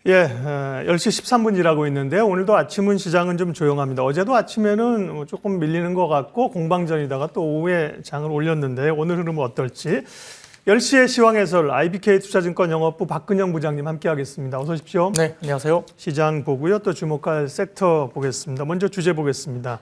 예, 10시 13분이라고 있는데요. 오늘도 아침은 시장은 좀 조용합니다. 어제도 아침에는 조금 밀리는 것 같고 공방전이다가 또 오후에 장을 올렸는데 오늘 흐름은 어떨지 10시에 시황 해설 IBK 투자증권 영업부 박근영 부장님 함께하겠습니다. 어서 오십시오. 네, 안녕하세요. 시장 보고요. 또 주목할 섹터 보겠습니다. 먼저 주제 보겠습니다.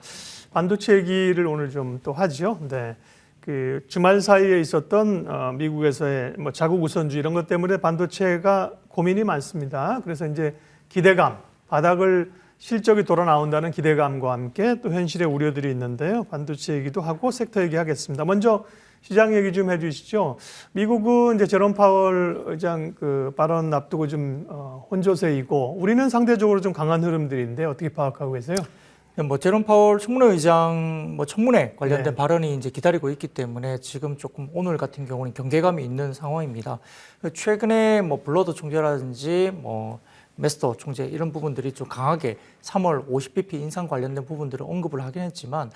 반도체 얘기를 오늘 좀 또 하죠. 네. 그 주말 사이에 있었던 미국에서의 뭐 자국 우선주의 이런 것 때문에 반도체가 고민이 많습니다. 그래서 이제 기대감, 바닥을 실적이 돌아 나온다는 기대감과 함께 또 현실의 우려들이 있는데요. 반도체 얘기도 하고 섹터 얘기하겠습니다. 먼저 시장 얘기 좀 해주시죠. 미국은 이제 제롬 파월 의장 그 발언 앞두고 좀 혼조세이고 우리는 상대적으로 좀 강한 흐름들인데 어떻게 파악하고 계세요? 뭐 제롬 파월 청문회 의장 뭐 청문회 관련된 네. 발언이 이제 기다리고 있기 때문에 지금 조금 오늘 같은 경우는 경계감이 있는 상황입니다. 최근에 뭐 블러드 총재라든지 뭐 메스터 총재 이런 부분들이 좀 강하게 3월 50bp 인상 관련된 부분들을 언급을 하긴 했지만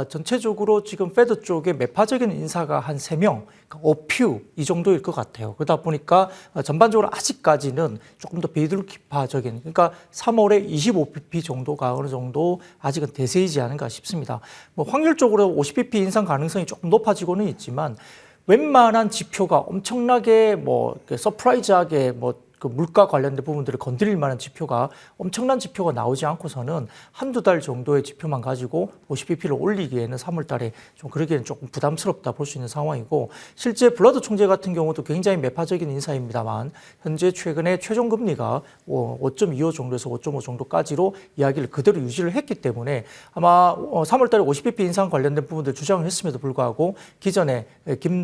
전체적으로 지금 페드 쪽에 매파적인 인사가 한 3명, 그러니까 어퓨 이 정도일 것 같아요. 그러다 보니까 전반적으로 아직까지는 조금 더 비둘기파적인, 그러니까 3월에 25bp 정도가 어느 정도 아직은 대세이지 않은가 싶습니다. 뭐 확률적으로 50bp 인상 가능성이 조금 높아지고는 있지만 웬만한 지표가 엄청나게 뭐 서프라이즈하게 뭐 그 물가 관련된 부분들을 건드릴 만한 지표가 엄청난 지표가 나오지 않고서는 한두 달 정도의 지표만 가지고 50bp를 올리기에는 3월 달에 좀 그러기에는 조금 부담스럽다 볼 수 있는 상황이고, 실제 블러드 총재 같은 경우도 굉장히 매파적인 인사입니다만 현재 최근에 최종 금리가 5.25 정도에서 5.5 정도까지로 이야기를 그대로 유지를 했기 때문에 아마 3월 달에 50bp 인상 관련된 부분들 주장을 했음에도 불구하고 기존에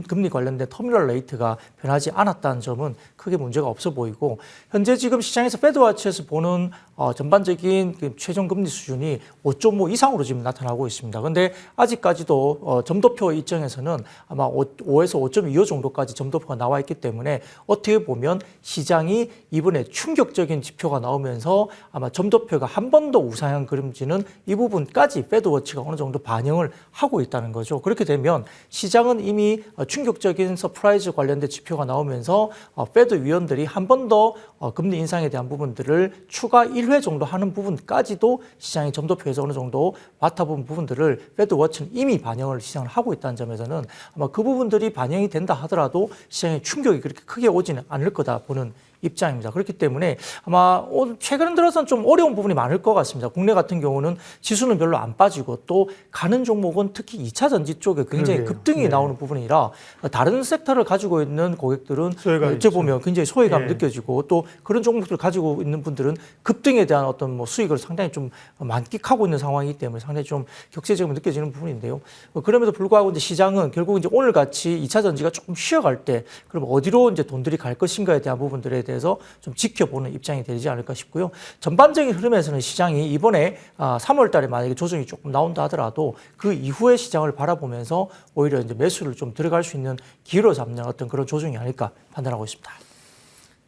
금리 관련된 터미널 레이트가 변하지 않았다는 점은 크게 문제가 없어 보이고, 현재 지금 시장에서 페드와치에서 보는 전반적인 그 최종 금리 수준이 5.5 이상으로 지금 나타나고 있습니다. 그런데 아직까지도 점도표 입장에서는 아마 5에서 5.25 정도까지 점도표가 나와 있기 때문에 어떻게 보면 시장이 이번에 충격적인 지표가 나오면서 아마 점도표가 한 번 더 우상향 그림지는 이 부분까지 페드워치가 어느 정도 반영을 하고 있다는 거죠. 그렇게 되면 시장은 이미 충격적인 서프라이즈 관련된 지표가 나오면서 페드 위원들이 한 번 더 금리 인상에 대한 부분들을 추가 1회 정도 하는 부분까지도 시장의 점도표에서 어느 정도 맡아본 부분들을 페드워치는 이미 반영을 시장을 하고 있다는 점에서는 아마 그 부분들이 반영이 된다 하더라도 시장의 충격이 그렇게 크게 오지는 않을 거다 보는 입장입니다. 그렇기 때문에 아마 최근 들어서는 좀 어려운 부분이 많을 것 같습니다. 국내 같은 경우는 지수는 별로 안 빠지고 또 가는 종목은 특히 2차 전지 쪽에 굉장히 급등이 나오는 부분이라 다른 섹터를 가지고 있는 고객들은 어째 보면 굉장히 소외감이 느껴지고 또 그런 종목들을 가지고 있는 분들은 급등에 대한 어떤 뭐 수익을 상당히 좀 만끽하고 있는 상황이기 때문에 상당히 좀 격세지감이 느껴지는 부분인데요. 그럼에도 불구하고 이제 시장은 결국 이제 오늘 같이 2차 전지가 조금 쉬어갈 때 그럼 어디로 이제 돈들이 갈 것인가에 대한 부분들에 대해서 좀 지켜보는 입장이 되지 않을까 싶고요. 전반적인 흐름에서는 시장이 이번에 3월 달에 만약에 조정이 조금 나온다 하더라도 그 이후의 시장을 바라보면서 오히려 이제 매수를 좀 들어갈 수 있는 기회로 잡는 어떤 그런 조정이 아닐까 판단하고 있습니다.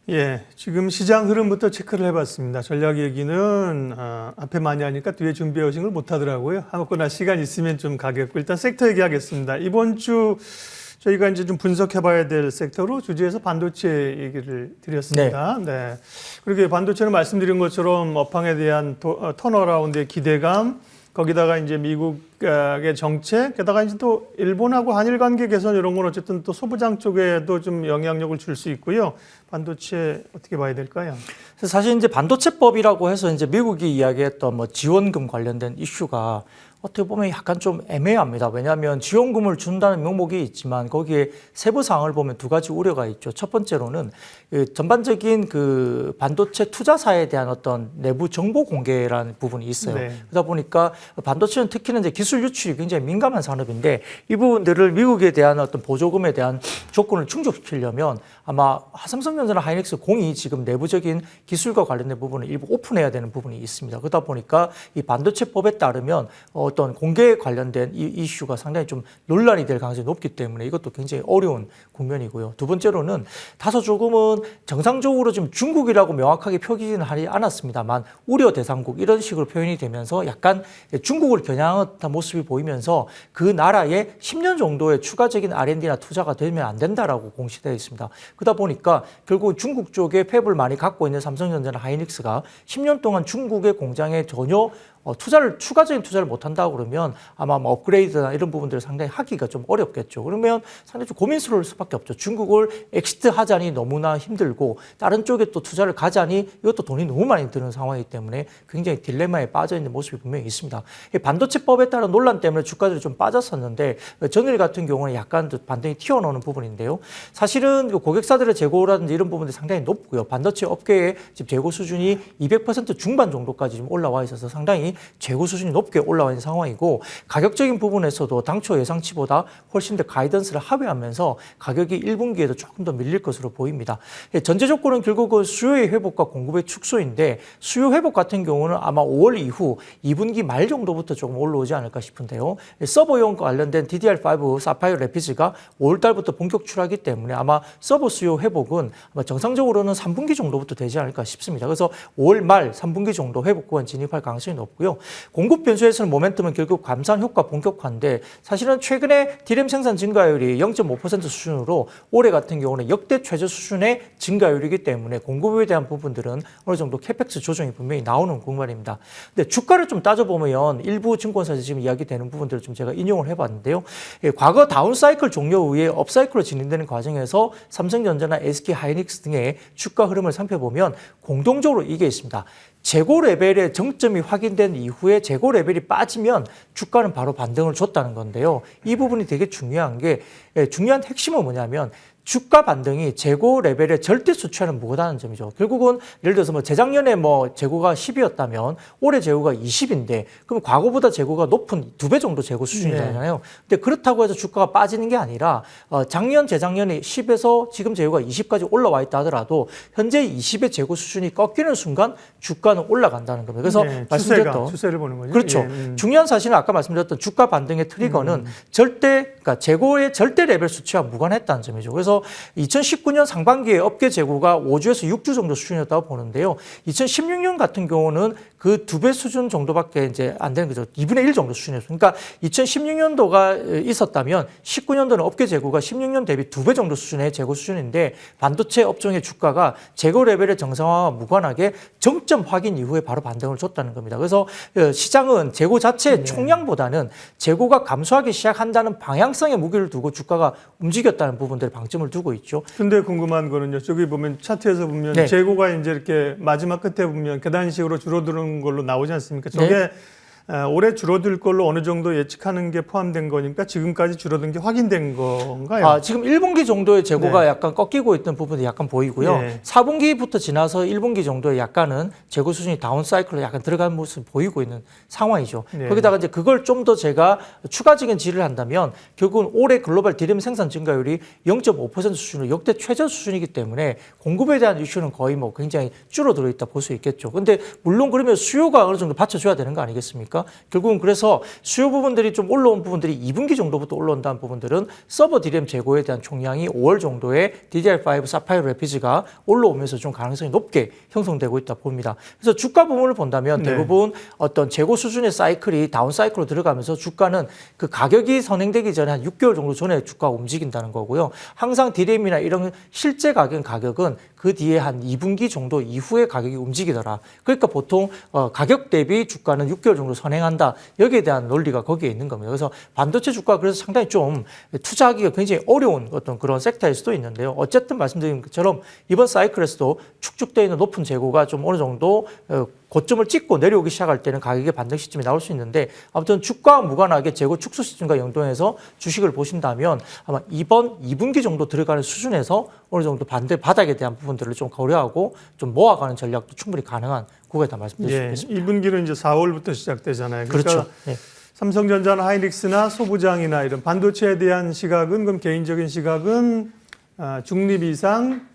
예, 지금 시장 흐름부터 체크를 해봤습니다. 전략 얘기는 앞에 많이 하니까 뒤에 준비해 오신 걸 못하더라고요. 아무거나 시간 있으면 좀 가겠고 일단 섹터 얘기하겠습니다. 이번 주 저희가 이제 좀 분석해봐야 될 섹터로 주제에서 반도체 얘기를 드렸습니다. 네. 그리고 반도체는 말씀드린 것처럼 업황에 대한 턴어라운드의 기대감, 거기다가 이제 미국의 정책, 게다가 이제 또 일본하고 한일 관계 개선 이런 건 어쨌든 또 소부장 쪽에도 좀 영향력을 줄 수 있고요. 반도체 어떻게 봐야 될까요? 사실 이제 반도체법이라고 해서 이제 미국이 이야기했던 뭐 지원금 관련된 이슈가 어떻게 보면 약간 좀 애매합니다. 왜냐하면 지원금을 준다는 명목이 있지만 거기에 세부 사항을 보면 두 가지 우려가 있죠. 첫 번째로는 전반적인 그 반도체 투자사에 대한 어떤 내부 정보 공개라는 부분이 있어요. 그러다 보니까 반도체는 특히나 이제 기술 유출이 굉장히 민감한 산업인데 이 부분들을 미국에 대한 어떤 보조금에 대한 조건을 충족시키려면 아마 삼성전자나 하이닉스 공이 지금 내부적인 기술과 관련된 부분을 일부 오픈해야 되는 부분이 있습니다. 그러다 보니까 이 반도체법에 따르면 어떤 공개 관련된 이 이슈가 상당히 좀 논란이 될 가능성이 높기 때문에 이것도 굉장히 어려운 국면이고요. 두 번째로는 다소 조금은 정상적으로 지금 중국이라고 명확하게 표기는 하지 않았습니다만 우려 대상국 이런 식으로 표현이 되면서 약간 중국을 겨냥한 모습이 보이면서 그 나라에 10년 정도의 추가적인 R&D나 투자가 되면 안 된다라고 공시되어 있습니다. 그러다 보니까 결국 중국 쪽에 팹을 많이 갖고 있는 삼성전자나 하이닉스가 10년 동안 중국의 공장에 전혀 추가적인 투자를 못 한다고 그러면 아마 뭐 업그레이드나 이런 부분들을 상당히 하기가 좀 어렵겠죠. 그러면 상당히 좀 고민스러울 수밖에 없죠. 중국을 엑시트 하자니 너무나 힘들고 다른 쪽에 또 투자를 가자니 이것도 돈이 너무 많이 드는 상황이기 때문에 굉장히 딜레마에 빠져 있는 모습이 분명히 있습니다. 반도체법에 따른 논란 때문에 주가들이 좀 빠졌었는데 전일 같은 경우는 약간 반등이 튀어나오는 부분인데요. 사실은 고객사들의 재고라든지 이런 부분들이 상당히 높고요. 반도체 업계의 지금 재고 수준이 200% 중반 정도까지 좀 올라와 있어서 상당히 재고 수준이 높게 올라와 있는 상황이고 가격적인 부분에서도 당초 예상치보다 훨씬 더 가이던스를 하회하면서 가격이 1분기에도 조금 더 밀릴 것으로 보입니다. 전제 조건은 결국은 수요의 회복과 공급의 축소인데 수요 회복 같은 경우는 아마 5월 이후 2분기 말 정도부터 조금 올라오지 않을까 싶은데요. 서버용 관련된 DDR5 사파이어 래피즈가 5월 달부터 본격 출하기 때문에 아마 서버 수요 회복은 아마 정상적으로는 3분기 정도부터 되지 않을까 싶습니다. 그래서 5월 말 3분기 정도 회복 구간 진입할 가능성이 높고요. 공급 변수에서는 모멘텀은 결국 감산 효과 본격화인데 사실은 최근에 디램 생산 증가율이 0.5% 수준으로 올해 같은 경우는 역대 최저 수준의 증가율이기 때문에 공급에 대한 부분들은 어느 정도 캐펙스 조정이 분명히 나오는 공간입니다. 근데 주가를 좀 따져보면 일부 증권사에서 지금 이야기되는 부분들을 좀 제가 인용을 해봤는데요. 과거 다운사이클 종료 후에 업사이클로 진행되는 과정에서 삼성전자나 SK 하이닉스 등의 주가 흐름을 살펴보면 공동적으로 이게 있습니다. 재고 레벨의 정점이 확인된 이후에 재고 레벨이 빠지면 주가는 바로 반등을 줬다는 건데요. 이 부분이 되게 중요한 게 중요한 핵심은 뭐냐면 주가 반등이 재고 레벨의 절대 수치와는 무관하다는 점이죠. 결국은 예를 들어서 뭐 재작년에 뭐 재고가 10이었다면 올해 재고가 20인데 그럼 과거보다 재고가 높은 2배 정도 재고 수준이잖아요. 근데 그렇다고 해서 주가가 빠지는 게 아니라 작년 재작년에 10에서 지금 재고가 20까지 올라와 있다 하더라도 현재 20의 재고 수준이 꺾이는 순간 주가는 올라간다는 겁니다. 그래서 말씀드렸던 추세를 보는 거죠. 그렇죠. 중요한 사실은 아까 말씀드렸던 주가 반등의 트리거는 그러니까 재고의 절대 레벨 수치와 무관했다는 점이죠. 그래서 2019년 상반기에 업계 재고가 5주에서 6주 정도 수준이었다고 보는데요. 2016년 같은 경우는 그 2배 수준 정도밖에 이제 안 되는 거죠. 2분의 1 정도 수준이었어요. 그러니까 2016년도가 있었다면 19년도는 업계 재고가 16년 대비 2배 정도 수준의 재고 수준인데 반도체 업종의 주가가 재고 레벨의 정상화와 무관하게 정점 확인 이후에 바로 반등을 줬다는 겁니다. 그래서 시장은 재고 자체의 총량보다는 재고가 감소하기 시작한다는 방향성에 무게를 두고 주가가 움직였다는 부분들에 방점을 두고 있죠. 근데 궁금한 거는요. 저기 보면 차트에서 보면 재고가 이제 이렇게 마지막 끝에 보면 계단식으로 줄어드는 걸로 나오지 않습니까? 저게 올해 줄어들 걸로 어느 정도 예측하는 게 포함된 거니까 지금까지 줄어든 게 확인된 건가요? 지금 1분기 정도의 재고가 약간 꺾이고 있던 부분이 약간 보이고요. 4분기부터 지나서 1분기 정도에 약간은 재고 수준이 다운 사이클로 약간 들어가는 모습을 보이고 있는 상황이죠. 거기다가 이제 그걸 좀 더 제가 추가적인 질의를 한다면 결국은 올해 글로벌 디램 생산 증가율이 0.5% 수준으로 역대 최저 수준이기 때문에 공급에 대한 이슈는 거의 뭐 굉장히 줄어들어 있다 볼 수 있겠죠. 근데 물론 그러면 수요가 어느 정도 받쳐줘야 되는 거 아니겠습니까? 결국은 그래서 수요 부분들이 좀 올라온 부분들이 2분기 정도부터 올라온다는 부분들은 서버 디램 재고에 대한 총량이 5월 정도에 DDR5 사파이어 래피즈가 올라오면서 좀 가능성이 높게 형성되고 있다 봅니다. 그래서 주가 부분을 본다면 대부분 어떤 재고 수준의 사이클이 다운 사이클로 들어가면서 주가는 그 가격이 선행되기 전에 한 6개월 정도 전에 주가가 움직인다는 거고요. 항상 디램이나 이런 실제 가격은 그 뒤에 한 2분기 정도 이후에 가격이 움직이더라. 그러니까 보통 가격 대비 주가는 6개월 정도 선행한다. 여기에 대한 논리가 거기에 있는 겁니다. 그래서 반도체 주가가 그래서 상당히 좀 투자하기가 굉장히 어려운 어떤 그런 섹터일 수도 있는데요. 어쨌든 말씀드린 것처럼 이번 사이클에서도 축적되어 있는 높은 재고가 좀 어느 정도 고점을 찍고 내려오기 시작할 때는 가격의 반등 시점이 나올 수 있는데 아무튼 주가와 무관하게 재고 축소 시점과 연동해서 주식을 보신다면 아마 이번 2분기 정도 들어가는 수준에서 어느 정도 반대 바닥에 대한 부분들을 좀 고려하고 좀 모아가는 전략도 충분히 가능한 그거에다 말씀드릴 수 있겠습니다. 2분기는 이제 4월부터 시작되잖아요. 그러니까 그렇죠. 삼성전자나 하이닉스나 소부장이나 이런 반도체에 대한 시각은 그럼 개인적인 시각은 중립 이상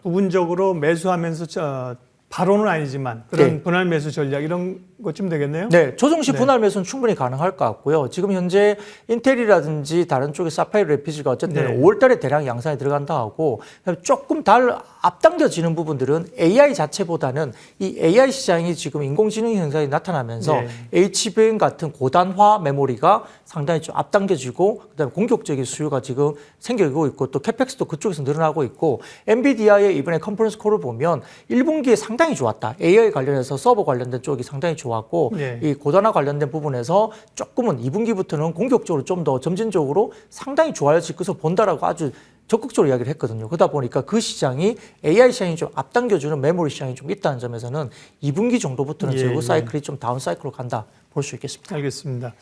부분적으로 매수하면서 바로는 아니지만 그런 분할 매수 전략 이런 것쯤 되겠네요. 네, 조정시 네. 분할 매수는 충분히 가능할 것 같고요. 지금 현재 인텔이라든지 다른 쪽의 사파이어 레피지가 어쨌든 네. 5월 달에 대량 양산이 들어간다 하고 조금 달 앞당겨지는 부분들은 AI 자체보다는 이 AI 시장이 지금 인공지능 현상이 나타나면서 네. HBM 같은 고단화 메모리가 상당히 좀 앞당겨지고 그다음에 공격적인 수요가 지금 생기고 있고 또 캐펙스도 그쪽에서 늘어나고 있고 엔비디아의 이번에 컨퍼런스 콜을 보면 1분기에 상당히 좋았다. AI 관련해서 서버 관련된 쪽이 상당히 좋았고 네. 이 고단화 관련된 부분에서 조금은 2분기부터는 공격적으로 좀 더 점진적으로 상당히 좋아질 것을 본다라고 아주 적극적으로 이야기를 했거든요. 그러다 보니까 그 시장이 AI 시장이 좀 앞당겨주는 메모리 시장이 좀 있다는 점에서는 2분기 정도부터는 예, 재고 사이클이 좀 다운 사이클로 간다 볼 수 있겠습니다. 알겠습니다.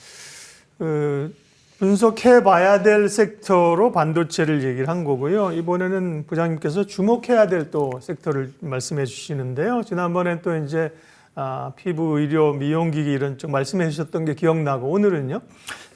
분석해봐야 될 섹터로 반도체를 얘기를 한 거고요. 이번에는 부장님께서 주목해야 될 또 섹터를 말씀해 주시는데요. 지난번에 또 이제 피부, 의료, 미용기기 이런 쪽 말씀해 주셨던 게 기억나고 오늘은요?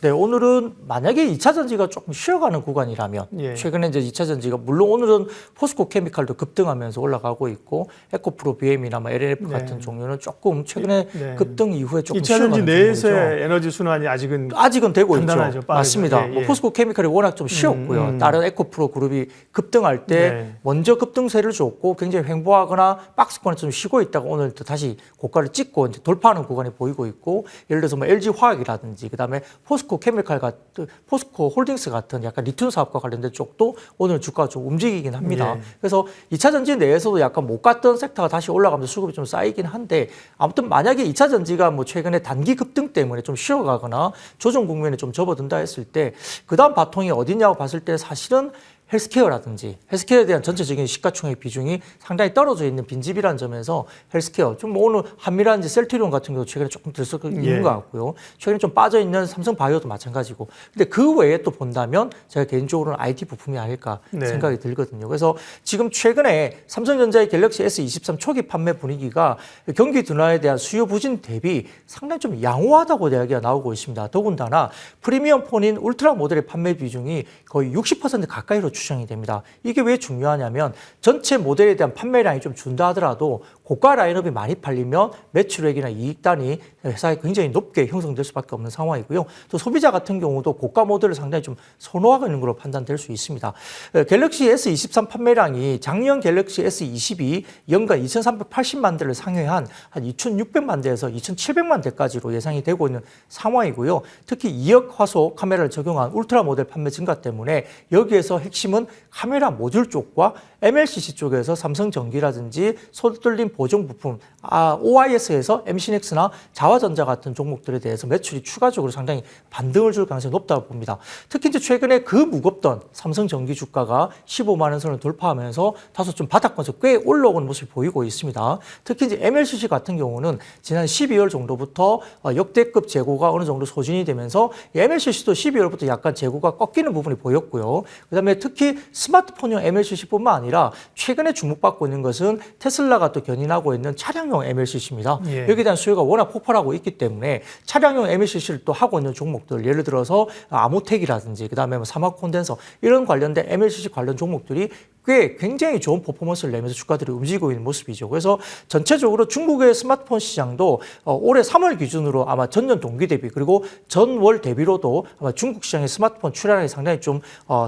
네, 오늘은 만약에 2차 전지가 조금 쉬어가는 구간이라면 예. 최근에 이제 2차 전지가 물론 오늘은 포스코 케미칼도 급등하면서 올라가고 있고 에코프로 BM이나 뭐 LNF 네. 같은 종류는 조금 최근에 네. 급등 이후에 조금 2차 전지 쉬어가는 내에서의 종목이죠. 에너지 순환이 아직은 되고 간단하죠, 있죠. 빠르죠. 맞습니다. 예, 뭐 예. 포스코 케미칼이 워낙 좀 쉬었고요. 다른 에코프로 그룹이 급등할 때 네. 먼저 급등세를 줬고 굉장히 횡보하거나 박스권에 좀 쉬고 있다가 오늘 또 다시 고가를 찍고 이제 돌파하는 구간이 보이고 있고 예를 들어서 뭐 LG 화학이라든지 그다음에 포스코 케미칼 같은 포스코 홀딩스 같은 약간 리튬 사업과 관련된 쪽도 오늘 주가가 좀 움직이긴 합니다. 예. 그래서 2차 전지 내에서도 약간 못 갔던 섹터가 다시 올라가면서 수급이 좀 쌓이긴 한데 아무튼 만약에 2차 전지가 뭐 최근에 단기 급등 때문에 좀 쉬어가거나 조정 국면에 좀 접어든다 했을 때 그다음 바통이 어디냐고 봤을 때 사실은 헬스케어라든지 헬스케어에 대한 전체적인 시가총액 비중이 상당히 떨어져 있는 빈집이라는 점에서 헬스케어 좀 뭐 오늘 한미라든지 셀트리온 같은 경우 최근에 조금 들썩 있는 예. 것 같고요. 최근에 좀 빠져 있는 삼성바이오도 마찬가지고. 근데 그 외에 또 본다면 제가 개인적으로는 IT 부품이 아닐까 네. 생각이 들거든요. 그래서 지금 최근에 삼성전자의 갤럭시 S23 초기 판매 분위기가 경기 둔화에 대한 수요 부진 대비 상당히 좀 양호하다고 이야기가 나오고 있습니다. 더군다나 프리미엄 폰인 울트라 모델의 판매 비중이 거의 60% 가까이로 추정이 됩니다. 이게 왜 중요하냐면 전체 모델에 대한 판매량이 좀 준다 하더라도 고가 라인업이 많이 팔리면 매출액이나 이익단이 회사에 굉장히 높게 형성될 수밖에 없는 상황이고요. 또 소비자 같은 경우도 고가 모델을 상당히 좀 선호하고 있는 걸로 판단될 수 있습니다. 갤럭시 S23 판매량이 작년 갤럭시 S22 연간 2,380만 대를 상회한 한 2,600만 대에서 2,700만 대까지로 예상이 되고 있는 상황이고요. 특히 2억 화소 카메라를 적용한 울트라 모델 판매 증가 때문에 여기에서 핵심은 카메라 모듈 쪽과 MLCC 쪽에서 삼성전기라든지 손뚫림 보정 부품, OIS에서 MC넥스나 자화전자 같은 종목들에 대해서 매출이 추가적으로 상당히 반등을 줄 가능성이 높다고 봅니다. 특히 이제 최근에 그 무겁던 삼성전기 주가가 15만 원 선을 돌파하면서 다소 좀 바닥권에서 꽤 올라오는 모습이 보이고 있습니다. 특히 이제 MLCC 같은 경우는 지난 12월 정도부터 역대급 재고가 어느 정도 소진이 되면서 MLCC도 12월부터 약간 재고가 꺾이는 부분이 보였고요. 그다음에 특히 스마트폰용 MLCC뿐만 아니라 최근에 주목받고 있는 것은 테슬라가 또 견인하고 있는 차량용 MLCC입니다. 예. 여기에 대한 수요가 워낙 폭발하고 있기 때문에 차량용 MLCC를 또 하고 있는 종목들 예를 들어서 아모텍이라든지 그다음에 뭐 사막 콘덴서 이런 관련된 MLCC 관련 종목들이 꽤 굉장히 좋은 퍼포먼스를 내면서 주가들이 움직이고 있는 모습이죠. 그래서 전체적으로 중국의 스마트폰 시장도 올해 3월 기준으로 아마 전년 동기 대비 그리고 전월 대비로도 아마 중국 시장의 스마트폰 출하량이 상당히 좀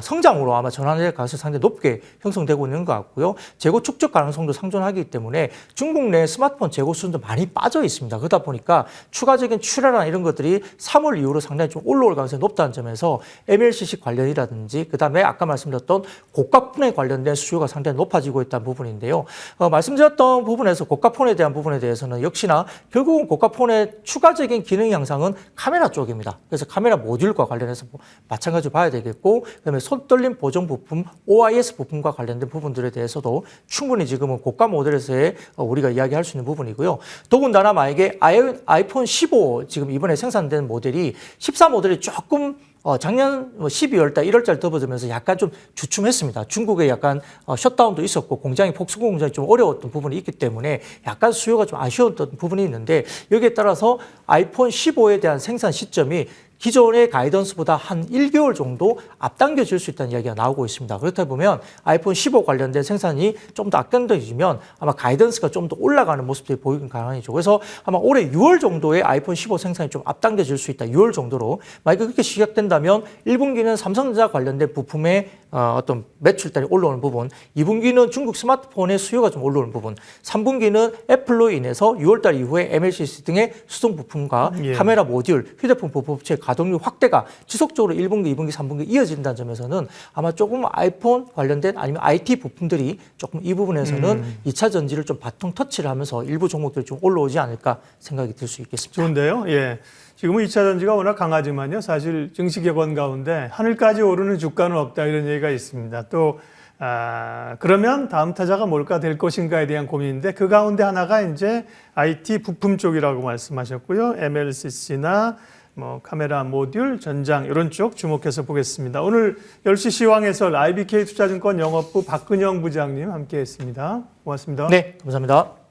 성장으로 아마 전환될 가능성이 상당히 높게 형성되고 있는 것 같고요. 재고 축적 가능성도 상존하기 때문에 중국 내 스마트폰 재고 수준도 많이 빠져 있습니다. 그러다 보니까 추가적인 출하량 이런 것들이 3월 이후로 상당히 좀 올라올 가능성이 높다는 점에서 MLCC 관련이라든지 그다음에 아까 말씀드렸던 고가폰에 관련된 수요가 상당히 높아지고 있다는 부분인데요. 말씀드렸던 부분에서 고가폰에 대한 부분에 대해서는 역시나 결국은 고가폰의 추가적인 기능 향상은 카메라 쪽입니다. 그래서 카메라 모듈과 관련해서 마찬가지로 봐야 되겠고 그다음에 손떨림 보정 부품, OIS 부품과 관련된 부분들에 대해서도 충분히 지금은 고가 모델에서의 우리가 이야기할 수 있는 부분이고요. 더군다나 만약에 아이폰 15 지금 이번에 생산된 모델이 14 모델이 조금 작년 12월 달, 1월 달 접어들면서 약간 좀 주춤했습니다. 중국에 약간 셧다운도 있었고 폭스콘 공장이 좀 어려웠던 부분이 있기 때문에 약간 수요가 좀 아쉬웠던 부분이 있는데 여기에 따라서 아이폰 15에 대한 생산 시점이 기존의 가이던스보다 한 1개월 정도 앞당겨질 수 있다는 이야기가 나오고 있습니다. 그렇다 보면 아이폰 15 관련된 생산이 좀 더 앞당겨지면 아마 가이던스가 좀 더 올라가는 모습들이 보이긴 가능하죠. 그래서 아마 올해 6월 정도에 아이폰 15 생산이 좀 앞당겨질 수 있다. 6월 정도로. 만약에 그렇게 시작된다면 1분기는 삼성전자 관련된 부품의 어떤 매출단이 올라오는 부분, 2분기는 중국 스마트폰의 수요가 좀 올라오는 부분, 3분기는 애플로 인해서 6월달 이후에 MLCC 등의 수동 부품과 카메라 모듈, 휴대폰 부품체의 가동률 확대가 지속적으로 1분기, 2분기, 3분기 이어진다는 점에서는 아마 조금 아이폰 관련된 아니면 IT 부품들이 조금 이 부분에서는 2차 전지를 좀 바통 터치를 하면서 일부 종목들이 좀 올라오지 않을까 생각이 들 수 있겠습니다. 좋은데요. 예. 지금은 2차 전지가 워낙 강하지만요. 사실 증시 격언 가운데 하늘까지 오르는 주가는 없다 이런 얘기가 있습니다. 또 그러면 다음 타자가 뭘까 될 것인가에 대한 고민인데 그 가운데 하나가 이제 IT 부품 쪽이라고 말씀하셨고요. MLCC나 뭐 카메라 모듈, 전장 이런 쪽 주목해서 보겠습니다. 오늘 10시 시황에서 IBK 투자증권 영업부 박근영 부장님 함께했습니다. 고맙습니다. 네, 감사합니다.